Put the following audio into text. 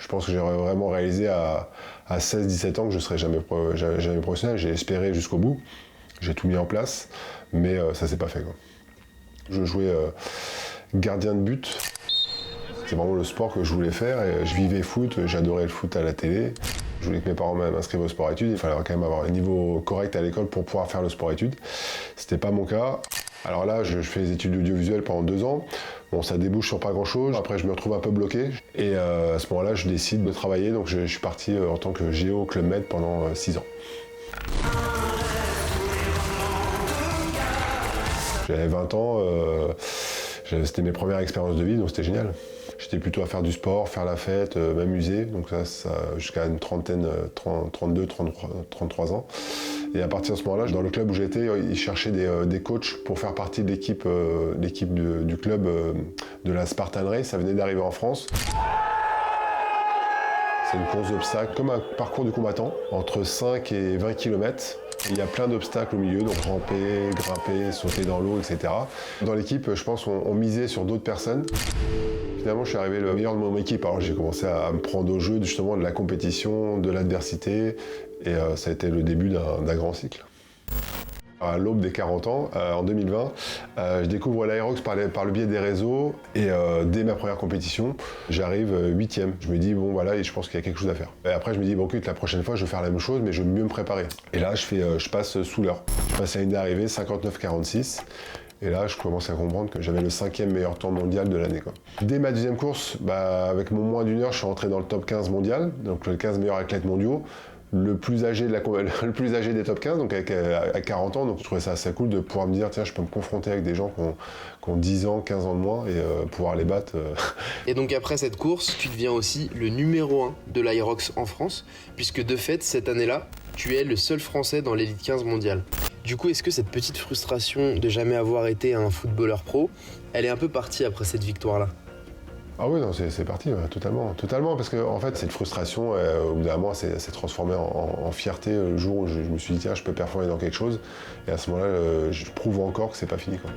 Je pense que j'ai vraiment réalisé à 16-17 ans que je ne serais jamais professionnel. J'ai espéré jusqu'au bout, j'ai tout mis en place, mais ça s'est pas fait, quoi. Je jouais gardien de but. C'est vraiment le sport que je voulais faire et je vivais foot, j'adorais le foot à la télé. Je voulais que mes parents m'inscrivent au sport-études, il fallait quand même avoir un niveau correct à l'école pour pouvoir faire le sport-études. C'était pas mon cas. Alors là, je fais des études audiovisuelles pendant 2 ans. Bon, ça débouche sur pas grand-chose. Après, je me retrouve un peu bloqué. Et à ce moment-là, je décide de travailler. Donc je suis parti en tant que géo au Club Med pendant 6 ans. J'avais 20 ans, c'était mes premières expériences de vie, donc c'était génial. J'étais plutôt à faire du sport, faire la fête, m'amuser, donc ça jusqu'à une trentaine, 32, 33 ans. Et à partir de ce moment-là, dans le club où j'étais, ils cherchaient des coachs pour faire partie de l'équipe du club de la Spartan Race. Ça venait d'arriver en France. C'est une course d'obstacles, comme un parcours du combattant, entre 5 et 20 km. Il y a plein d'obstacles au milieu, donc ramper, grimper, sauter dans l'eau, etc. Dans l'équipe, je pense qu'on misait sur d'autres personnes. Finalement, je suis arrivé le meilleur de mon équipe. Alors j'ai commencé à me prendre au jeu justement de la compétition, de l'adversité, et ça a été le début d'un grand cycle. À l'aube des 40 ans, en 2020, je découvre l'Aerox par le biais des réseaux et dès ma première compétition, j'arrive 8e. Je me dis, bon voilà, et je pense qu'il y a quelque chose à faire. Et après, je me dis, bon écoute, la prochaine fois, je vais faire la même chose, mais je vais mieux me préparer. Et là, je passe sous l'heure. Je passe à une d'arrivée, 59,46. Et là, je commence à comprendre que j'avais le 5e meilleur temps mondial de l'année, quoi. Dès ma deuxième course, avec mon moins d'une heure, je suis rentré dans le top 15 mondial, donc le 15 meilleurs athlètes mondiaux. Le plus âgé des top 15, donc à 40 ans, donc je trouvais ça assez cool de pouvoir me dire, tiens, je peux me confronter avec des gens qui ont 10 ans, 15 ans de moins et pouvoir les battre. Et donc après cette course, tu deviens aussi le numéro 1 de l'Aerox en France, puisque de fait, cette année-là, tu es le seul Français dans l'élite 15 mondiale. Du coup, est-ce que cette petite frustration de jamais avoir été un footballeur pro, elle est un peu partie après cette victoire-là ? Ah oui, non, c'est parti, ouais, totalement, parce que en fait, cette frustration, au bout d'un moment, s'est transformée en fierté le jour où je me suis dit, tiens, je peux performer dans quelque chose, et à ce moment-là, je prouve encore que c'est pas fini, quoi.